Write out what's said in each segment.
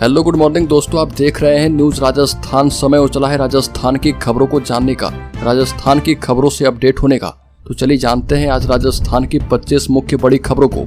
Hello good morning दोस्तों, आप देख रहे हैं न्यूज राजस्थान। समय हो चला है राजस्थान की खबरों को जानने का, राजस्थान की खबरों से अपडेट होने का। तो चलिए जानते हैं आज राजस्थान की 25 मुख्य बड़ी खबरों को।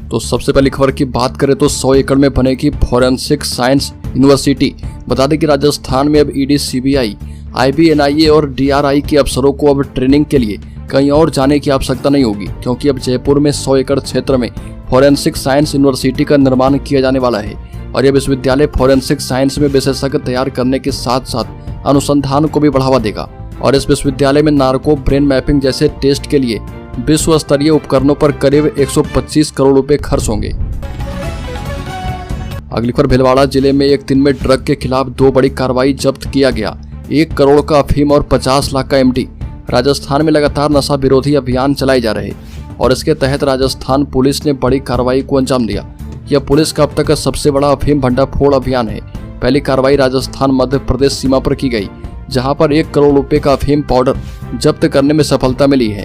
तो सबसे पहली खबर की बात करें तो 100 एकड़ में बनेगी फॉरेंसिक साइंस यूनिवर्सिटी। बता दें कि राजस्थान में अब ईडी, सीबीआई, आईबी, एनआईए और डीआरआई के अफसरों को अब ट्रेनिंग के लिए कहीं और जाने की आवश्यकता नहीं होगी, क्योंकि अब जयपुर में 100 एकड़ क्षेत्र में फॉरेंसिक साइंस यूनिवर्सिटी का निर्माण किया जाने वाला है। और यह विश्वविद्यालय फॉरेंसिक साइंस में विशेषज्ञ तैयार करने के साथ साथ अनुसंधान को भी बढ़ावा देगा। और इस विश्वविद्यालय में नार्को, ब्रेन मैपिंग जैसे टेस्ट के लिए विश्व स्तरीय उपकरणों पर करीब 125 करोड़ रुपए खर्च होंगे। अगली खबर, भिलवाड़ा जिले में एक दिन में ड्रग के खिलाफ 2 बड़ी कार्रवाई, जब्त किया गया 1 करोड़ का अफीम और 50 लाख का एमडी। राजस्थान में लगातार नशा विरोधी अभियान चलाए जा रहे और इसके तहत राजस्थान पुलिस ने बड़ी कार्रवाई को अंजाम दिया। यह पुलिस का अब तक का सबसे बड़ा अफीम भंडाफोड़ अभियान है। पहली कार्रवाई राजस्थान मध्य प्रदेश सीमा पर की गई, जहां पर 1 करोड़ रुपए का अफीम पाउडर जब्त करने में सफलता मिली है।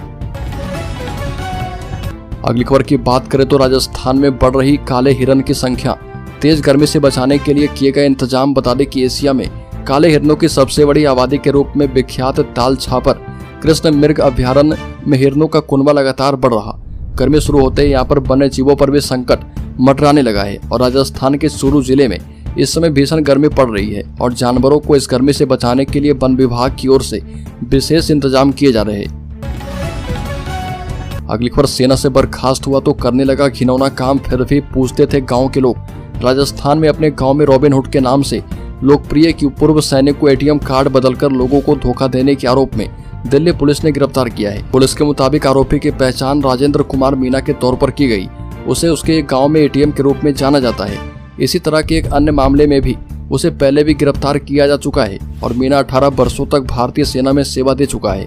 अगली खबर की बात करें तो राजस्थान में बढ़ रही काले हिरन की संख्या, तेज गर्मी से बचाने के लिए किए गए इंतजाम। बता दें कि एशिया में काले हिरनों की सबसे बड़ी आबादी के रूप में विख्यात ताल छापर कृष्ण मृग अभ्यारण्य में हिरनों का कुनबा लगातार बढ़ रहा। गर्मी शुरू होते ही यहाँ पर वन्य जीवों पर भी संकट मंडराने लगा है और राजस्थान के चूरू जिले में इस समय भीषण गर्मी पड़ रही है और जानवरों को इस गर्मी से बचाने के लिए वन विभाग की ओर से विशेष इंतजाम किए जा रहे हैं। अगली खबर, सेना से बर्खास्त हुआ तो करने लगा घिनौना काम, फिर भी पूछते थे गाँव के लोग। राजस्थान में अपने गाँव में रॉबिनहुड के नाम से लोकप्रिय की पूर्व सैनिक को एटीएम कार्ड बदलकर लोगों को धोखा देने के आरोप में दिल्ली पुलिस ने गिरफ्तार किया है। पुलिस के मुताबिक आरोपी की पहचान राजेंद्र कुमार मीना के तौर पर की गई। उसे उसके एक गांव में एटीएम के रूप में जाना जाता है। इसी तरह के एक अन्य मामले में भी उसे पहले भी गिरफ्तार किया जा चुका है और मीना 18 वर्षों तक भारतीय सेना में सेवा दे चुका है।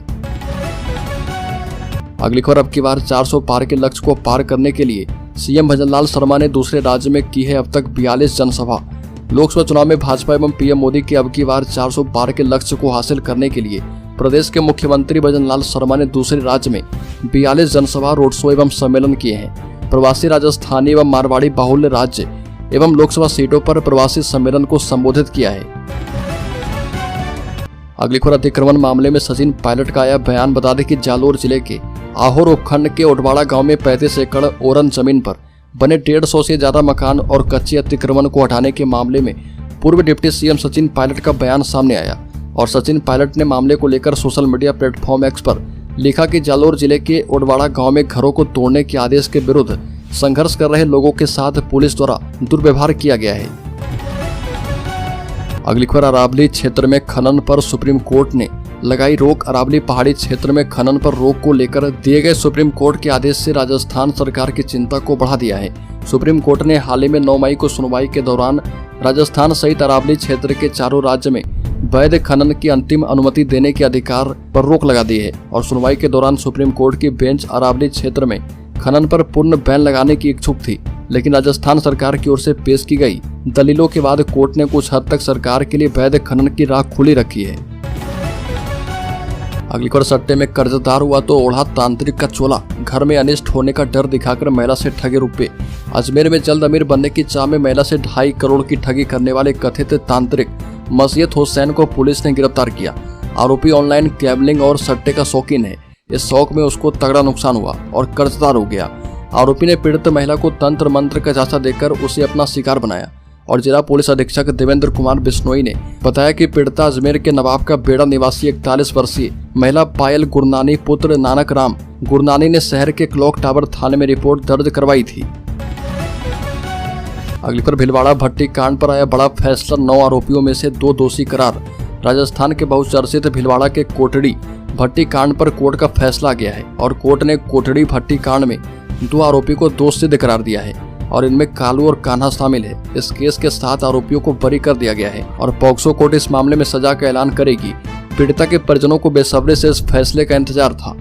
अगली खबर, अब की बार 400 पार के लक्ष्य को पार करने के लिए सीएम भजनलाल शर्मा ने दूसरे राज्य में की है अब तक 42 जनसभा। लोकसभा चुनाव में भाजपा एवं पीएम मोदी के अब की बार 400 पार के लक्ष्य को हासिल करने के लिए प्रदेश के मुख्यमंत्री भजनलाल शर्मा ने दूसरे राज्य में 42 जनसभा, रोड शो एवं सम्मेलन किए हैं। प्रवासी राजस्थानी एवं मारवाड़ी बाहुल्य राज्य एवं लोकसभा सीटों पर प्रवासी सम्मेलन को संबोधित किया है। अगली खबर, अतिक्रमण मामले में सचिन पायलट का आया बयान। बता दें कि जालोर जिले के आहोर उपखंड के उडवाड़ा गांव में 35 एकड़ ओरन जमीन पर बने 150 से ज्यादा मकान और कच्चे अतिक्रमण को हटाने के मामले में पूर्व डिप्टी सीएम सचिन पायलट का बयान सामने आया। और सचिन पायलट ने मामले को लेकर सोशल मीडिया प्लेटफॉर्म एक्स पर लिखा कि जालोर जिले के उडवाड़ा गांव में घरों को तोड़ने के आदेश के विरुद्ध संघर्ष कर रहे लोगों के साथ पुलिस द्वारा दुर्व्यवहार किया गया है। अगली खबर, अरावली क्षेत्र में खनन पर सुप्रीम कोर्ट ने लगाई रोक। अरावली पहाड़ी क्षेत्र में खनन पर रोक को लेकर दिए गए सुप्रीम कोर्ट के आदेश से राजस्थान सरकार की चिंता को बढ़ा दिया है। सुप्रीम कोर्ट ने हाल ही में 9 मई को सुनवाई के दौरान राजस्थान सहित अरावली क्षेत्र के चारों राज्य में वैध खनन की अंतिम अनुमति देने के अधिकार पर रोक लगा दी है। और सुनवाई के दौरान सुप्रीम कोर्ट की बेंच अरावली क्षेत्र में खनन पर पूर्ण बैन लगाने की इच्छुक थी, लेकिन राजस्थान सरकार की ओर से पेश की गई दलीलों के बाद कोर्ट ने कुछ हद तक सरकार के लिए वैध खनन की राह खुली रखी है। अगली खबर, सट्टे में कर्जदार हुआ तो ओढ़ा तांत्रिक का चोला, घर में अनिष्ट होने का डर दिखाकर महिला से ठगे रुपए। अजमेर में जल्द अमीर बनने की चाह में महिला से 2.5 करोड़ की ठगी करने वाले कथित तांत्रिक मसीयत हुसैन को पुलिस ने गिरफ्तार किया। आरोपी ऑनलाइन गैम्बलिंग और सट्टे का शौकीन है। इस शौक में उसको तगड़ा नुकसान हुआ और कर्जदार हो गया। आरोपी ने पीड़ित महिला को तंत्र मंत्र का झांसा देकर उसे अपना शिकार बनाया। और जिला पुलिस अधीक्षक देवेंद्र कुमार बिश्नोई ने बताया कि पीड़िता अजमेर के नवाब का बेड़ा निवासी 41 वर्षीय महिला पायल गुरनानी पुत्र नानक राम गुरनानी ने शहर के क्लॉक टावर थाने में रिपोर्ट दर्ज करवाई थी। अगली पर, भिलवाड़ा भट्टी कांड पर आया बड़ा फैसला, 9 आरोपियों में से 2 दोषी करार। राजस्थान के बहुचर्चित भिलवाड़ा के कोटड़ी भट्टी कांड पर कोर्ट का फैसला गया है और कोर्ट ने कोटड़ी भट्टी कांड में 2 आरोपी को दोषी सिद्ध करार दिया है और इनमें कालू और कान्हा शामिल है। इस केस के 7 आरोपियों को बरी कर दिया गया है और पॉक्सो कोर्ट इस मामले में सजा का ऐलान करेगी। पीड़िता के परिजनों को बेसब्री से इस फैसले का इंतजार था।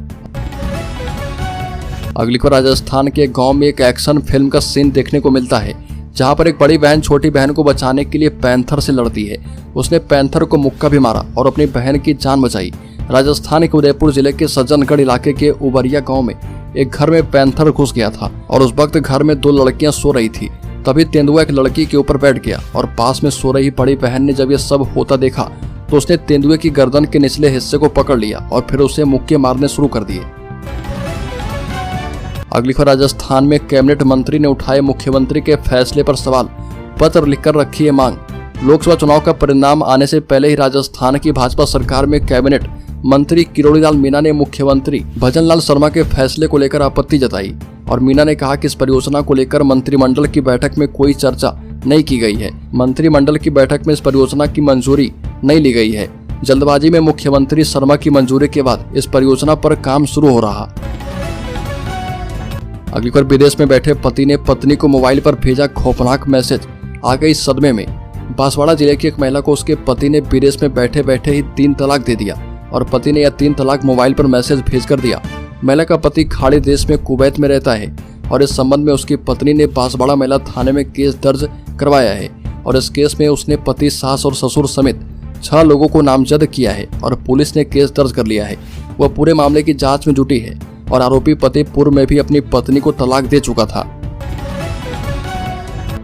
अगली खबर, राजस्थान के गांव में एक एक्शन फिल्म का सीन देखने को मिलता है, जहां पर एक बड़ी बहन छोटी बहन को बचाने के लिए पैंथर से लड़ती है। उसने पैंथर को मुक्का भी मारा और अपनी बहन की जान बचाई। राजस्थान के उदयपुर जिले के सज्जनगढ़ इलाके के उबरिया गांव में एक घर में पैंथर घुस गया था और उस वक्त घर में 2 लड़कियां सो रही थी। तभी तेंदुआ एक लड़की के ऊपर बैठ गया और पास में सो रही बड़ी बहन ने जब ये सब होता देखा तो उसने तेंदुए की गर्दन के निचले हिस्से को पकड़ लिया और फिर उसे मुक्के मारने शुरू कर दिए। अगली खबर, राजस्थान में कैबिनेट मंत्री ने उठाए मुख्यमंत्री के फैसले पर सवाल, पत्र लिखकर रखी है मांग। लोकसभा चुनाव का परिणाम आने से पहले ही राजस्थान की भाजपा सरकार में कैबिनेट मंत्री किरोड़ीलाल मीणा ने मुख्यमंत्री भजनलाल शर्मा के फैसले को लेकर आपत्ति जताई और मीणा ने कहा कि इस परियोजना को लेकर मंत्रिमंडल की बैठक में कोई चर्चा नहीं की गई है। मंत्रिमंडल की बैठक में इस परियोजना की मंजूरी नहीं ली गई है। जल्दबाजी में मुख्यमंत्री शर्मा की मंजूरी के बाद इस परियोजना पर काम शुरू हो रहा। अगली बार, विदेश में बैठे पति ने पत्नी को मोबाइल पर भेजा खौफनाक मैसेज, आ गई सदमे में। बांसवाड़ा जिले की एक महिला को उसके पति ने विदेश में बैठे बैठे ही 3 तलाक दे दिया और पति ने यह 3 तलाक मोबाइल पर मैसेज भेज कर दिया। महिला का पति खाड़ी देश में कुवैत में रहता है और इस संबंध में उसकी पत्नी ने बांसवाड़ा महिला थाने में केस दर्ज करवाया है और इस केस में उसने पति, सास और ससुर समेत 6 लोगों को नामजद किया है और पुलिस ने केस दर्ज कर लिया है। वह पूरे मामले की जांच में जुटी है और आरोपी पति पूर्व में भी अपनी पत्नी को तलाक दे चुका था।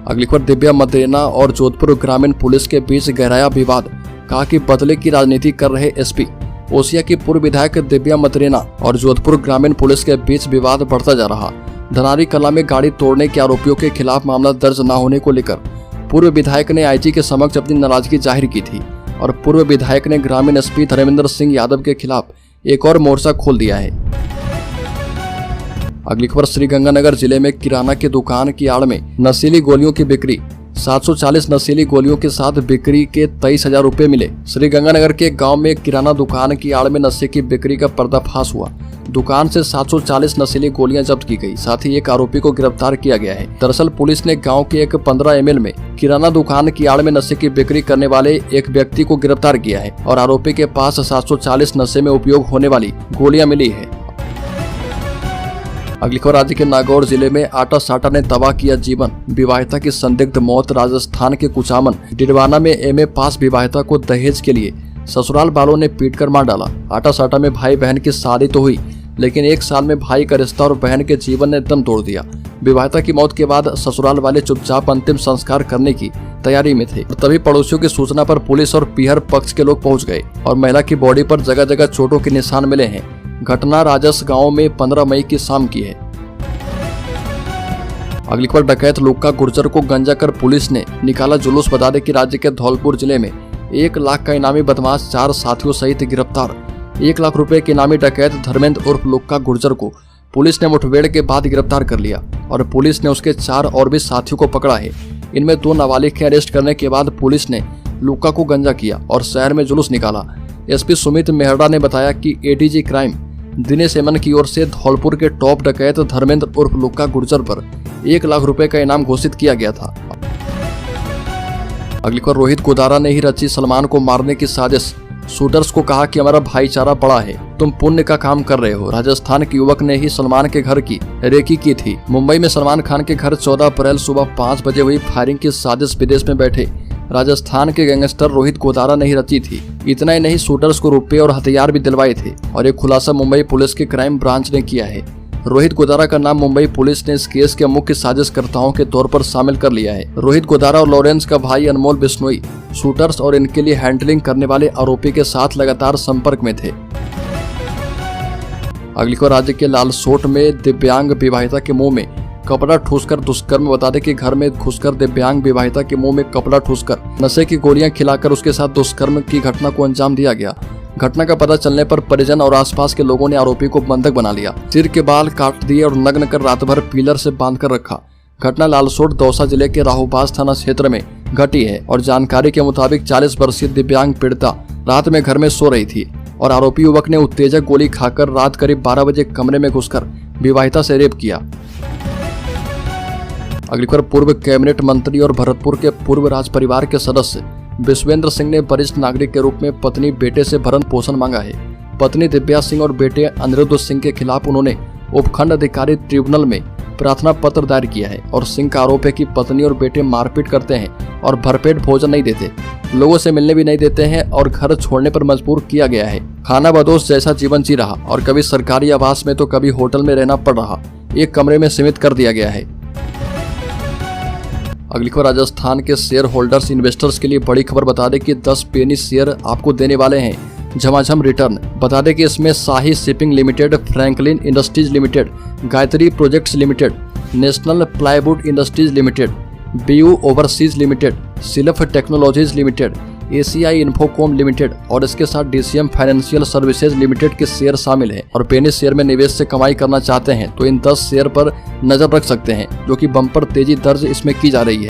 अगली खबर, दिव्या मदेना और जोधपुर ग्रामीण पुलिस के बीच गहराया विवाद, कहा कि बदले की राजनीति कर रहे एसपी। ओसिया की पूर्व विधायक दिव्या मदेना और जोधपुर ग्रामीण पुलिस के बीच विवाद बढ़ता जा रहा। धनारी कला में गाड़ी तोड़ने के आरोपियों के खिलाफ मामला दर्ज न होने को लेकर पूर्व विधायक ने आईजी के समक्ष अपनी नाराजगी जाहिर की थी और पूर्व विधायक ने ग्रामीण एसपी धर्मेंद्र सिंह यादव के खिलाफ एक और मोर्चा खोल दिया है। अगली खबर, श्रीगंगानगर जिले में किराना की दुकान की आड़ में नशीली गोलियों की बिक्री। 740 नशीली गोलियों के साथ बिक्री के 23,000 रुपए मिले। श्रीगंगानगर के गांव में किराना दुकान की आड़ में नशे की बिक्री का पर्दाफाश हुआ। दुकान से 740 नशीली गोलियां जब्त की गई। साथ ही एक आरोपी को गिरफ्तार किया गया है। दरअसल पुलिस ने गांव के एक 15 ml में किराना दुकान की आड़ में नशे की बिक्री करने वाले एक व्यक्ति को गिरफ्तार किया है और आरोपी के पास 740 नशे में उपयोग होने वाली गोलियां मिली है। अगली खबर, राज्य के नागौर जिले में आटा साटा ने तबाह किया जीवन। विवाहिता की संदिग्ध मौत। राजस्थान के कुचामन डिडवाना में एमए पास विवाहिता को दहेज के लिए ससुराल वालों ने पीटकर मार डाला। आटा साटा में भाई बहन की शादी तो हुई लेकिन 1 साल में भाई का रिश्ता और बहन के जीवन ने दम तोड़ दिया। विवाहिता की मौत के बाद ससुराल वाले चुपचाप अंतिम संस्कार करने की तैयारी में थे। तभी पड़ोसियों की सूचना पर पुलिस और पीहर पक्ष के लोग पहुंच गए और महिला की बॉडी पर जगह जगह चोटों के निशान मिले हैं। घटना राजस गांव में 15 मई की शाम की है। अगली खबर, डकैत लुक्का गुर्जर को गंजा कर पुलिस ने निकाला जुलूस। बता दें कि राज्य के धौलपुर जिले में 1 लाख का इनामी बदमाश 4 साथियों सहित गिरफ्तार। 1 लाख रुपए के इनामी डकैत धर्मेंद्र उर्फ लुक्का गुर्जर को पुलिस ने मुठभेड़ के बाद गिरफ्तार कर लिया और पुलिस ने उसके 4 और भी साथियों को पकड़ा है। इनमें 2 नाबालिग के अरेस्ट करने के बाद पुलिस ने लुक्का को गंजा किया और शहर में जुलूस निकाला। एसपी सुमित मेहरा ने बताया कि एडीजी क्राइम दिनेश एमन की ओर से धौलपुर के टॉप डकैत धर्मेंद्र उर्फ लुक्का गुर्जर पर 1 लाख रुपए का इनाम घोषित किया गया था। अगली बार, रोहित गोदारा ने ही रची सलमान को मारने की साजिश। शूटर्स को कहा कि हमारा भाईचारा बड़ा है, तुम पुण्य का काम कर रहे हो। राजस्थान के युवक ने ही सलमान के घर की रेकी की थी। मुंबई में सलमान खान के घर 14 अप्रैल सुबह 5 बजे हुई फायरिंग की साजिश विदेश में बैठे राजस्थान के गैंगस्टर रोहित गोदारा ने ही रची थी। इतना ही नहीं, शूटर्स को रुपये और हथियार भी दिलवाए थे और एक खुलासा मुंबई पुलिस के क्राइम ब्रांच ने किया है। रोहित गोदारा का नाम मुंबई पुलिस ने इस केस के मुख्य साजिशकर्ताओं के तौर पर शामिल कर लिया है। रोहित गोदारा और लॉरेंस का भाई अनमोल बिश्नोई शूटर्स और इनके लिए हैंडलिंग करने वाले आरोपी के साथ लगातार संपर्क में थे। अगली को, राज्य के लालसोट में दिव्यांग विवाहिता के मुंह में कपड़ा ठूसकर दुष्कर्म। बता दें कि घर में घुसकर दिव्यांग विवाहिता के मुंह में कपड़ा ठूसकर नशे की गोलियां खिलाकर उसके साथ दुष्कर्म की घटना को अंजाम दिया गया। घटना का पता चलने पर परिजन और आसपास के लोगों ने आरोपी को बंधक बना लिया। सिर के बाल काट दिए और नग्न कर रात भर पिलर से बांधकर रखा। घटना लालसोट दौसा जिले के राहूबास थाना क्षेत्र में घटी है और जानकारी के मुताबिक 40 वर्षीय दिव्यांग पीड़िता रात में घर में सो रही थी और आरोपी युवक ने उत्तेजक गोली खाकर रात करीब 12 बजे कमरे में घुसकर विवाहिता से रेप किया। अगली खबर, पूर्व कैबिनेट मंत्री और भरतपुर के पूर्व राज परिवार के सदस्य विश्वेंद्र सिंह ने वरिष्ठ नागरिक के रूप में पत्नी बेटे से भरण पोषण मांगा है। पत्नी दिव्या सिंह और बेटे अनिरुद्ध सिंह के खिलाफ उन्होंने उपखंड अधिकारी ट्रिब्यूनल में प्रार्थना पत्र दायर किया है और सिंह का आरोप है कि पत्नी और बेटे मारपीट करते हैं और भरपेट भोजन नहीं देते, लोगों से मिलने भी नहीं देते हैं और घर छोड़ने पर मजबूर किया गया है। खाना बदोश जैसा जीवन जी रहा और कभी सरकारी आवास में तो कभी होटल में रहना पड़ रहा। एक कमरे में सीमित कर दिया गया है। अगली खबर राजस्थान के शेयर होल्डर्स इन्वेस्टर्स के लिए बड़ी खबर। बता दें कि 10 पेनी शेयर आपको देने वाले हैं झमाझम रिटर्न। बता दें कि इसमें Shahi shipping limited, Franklin industries limited, Gayatri projects limited, national plywood industries limited, BU overseas limited, सिलफ technologies limited, ACI infocom limited और इसके साथ डीसीएम फाइनेंशियल सर्विसेज लिमिटेड के शेयर शामिल हैं। और पेनी शेयर में निवेश से कमाई करना चाहते हैं तो इन 10 शेयर पर नजर रख सकते हैं, जो कि बम्पर तेजी दर्ज इसमें की जा रही है।